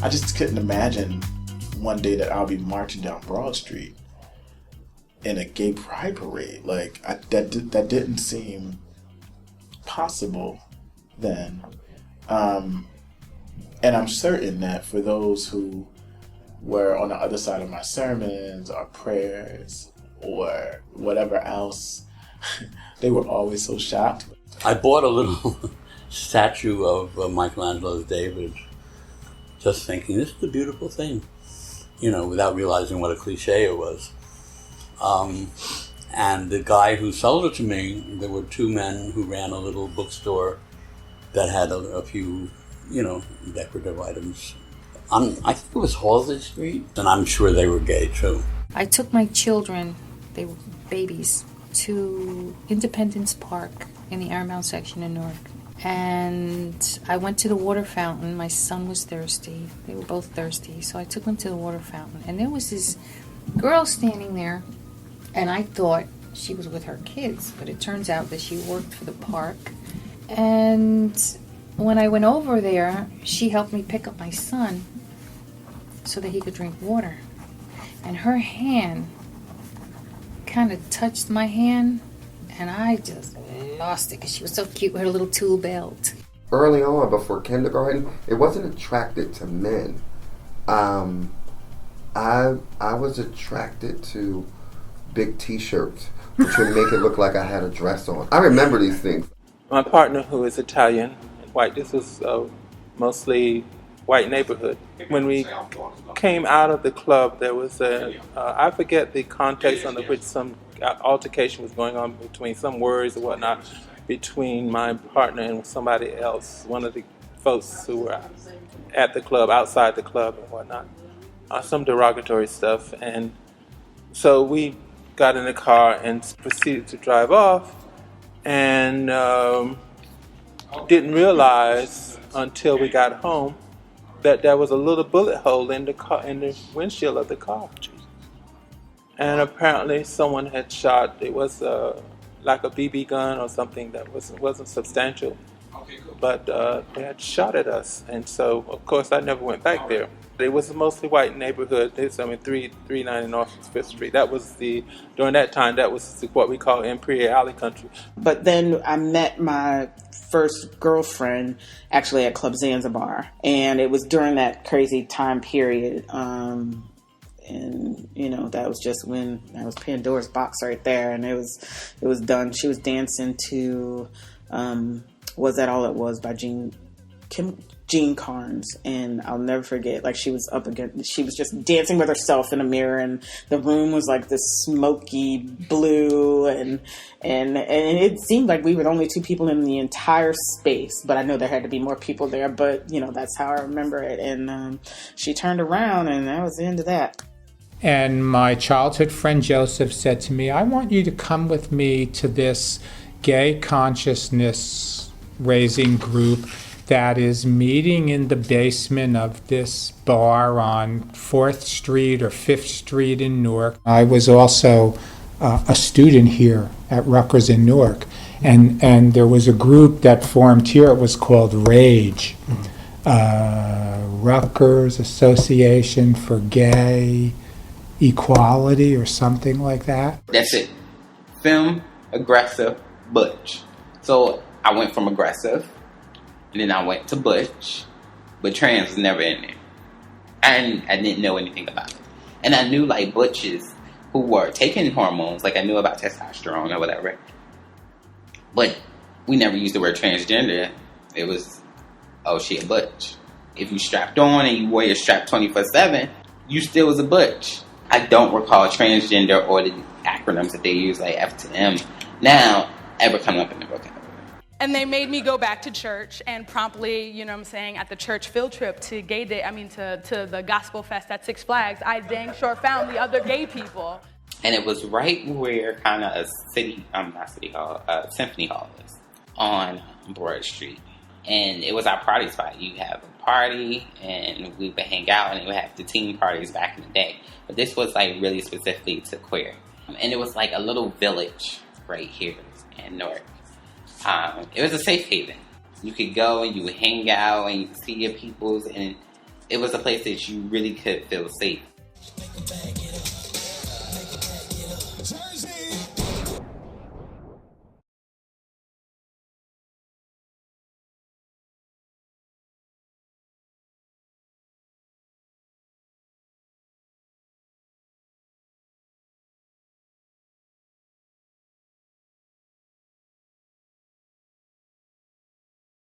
I just couldn't imagine one day that I'll be marching down Broad Street in a gay pride parade. Like, that didn't seem possible then. And I'm certain that for those who were on the other side of my sermons or prayers or whatever else, they were always so shocked. I bought a little statue of Michelangelo's David, just thinking, this is a beautiful thing, without realizing what a cliche it was. And the guy who sold it to me, there were two men who ran a little bookstore that had a few, decorative items. I think it was Halsey Street, and I'm sure they were gay too. I took my children, they were babies, to Independence Park in the Airmount section in Newark. And I went to the water fountain. My son was thirsty. They were both thirsty. So I took them to the water fountain. And there was this girl standing there. And I thought she was with her kids. But it turns out that she worked for the park. And when I went over there, she helped me pick up my son so that he could drink water. And her hand kind of touched my hand. And I just lost it because she was so cute with her little tool belt. Early on, before kindergarten, it wasn't attracted to men. I was attracted to big T-shirts, which would make it look like I had a dress on. I remember these things. My partner, who is Italian and white, this was a mostly white neighborhood. When we came out of the club, there was I forget the context under which some altercation was going on between some words or whatnot between my partner and somebody else, one of the folks who were at the club, outside the club and whatnot, some derogatory stuff. And so we got in the car and proceeded to drive off, and didn't realize until we got home that there was a little bullet hole in the car, in the windshield of the car. And apparently someone had shot. It was like a BB gun or something that wasn't substantial. But they had shot at us. And so, of course, I never went back there. It was a mostly white neighborhood. 390 North 5th Street. That was during that time, that was what we call Imperial Alley country. But then I met my first girlfriend actually at Club Zanzibar. And it was during that crazy time period. And, that was just when that was Pandora's box right there. And it was done. She was dancing to Was That All It Was by Jean Carnes. And I'll never forget, like, she was just dancing with herself in a mirror, and the room was like this smoky blue, and it seemed like we were the only two people in the entire space, but I know there had to be more people there, but that's how I remember it. And she turned around, and that was the end of that. And my childhood friend Joseph said to me, I want you to come with me to this gay consciousness raising group that is meeting in the basement of this bar on 4th Street or 5th Street in Newark. I was also a student here at Rutgers in Newark, and there was a group that formed here. It was called RAGE, Rutgers Association for Gay Equality or something like that. That's it. Femme, aggressive, butch. So I went from aggressive, and then I went to butch, but trans was never in there. And I didn't know anything about it. And I knew like butches who were taking hormones, like I knew about testosterone or whatever. But we never used the word transgender. It was, oh, she a butch. If you strapped on and you wore your strap 24/7, you still was a butch. I don't recall transgender or the acronyms that they use, like F to M, now ever coming up in the vocabulary. And they made me go back to church, and promptly, at the church field trip to Gay Day, to the Gospel Fest at Six Flags, I dang sure found the other gay people. And it was right where kind of a Symphony Hall is, on Broad Street. And it was our party spot. You have a party, and we would hang out, and we would have the teen parties back in the day. But this was like really specifically to queer. And it was like a little village right here in Newark. It was a safe haven. You could go and you would hang out and you could see your peoples, and it was a place that you really could feel safe.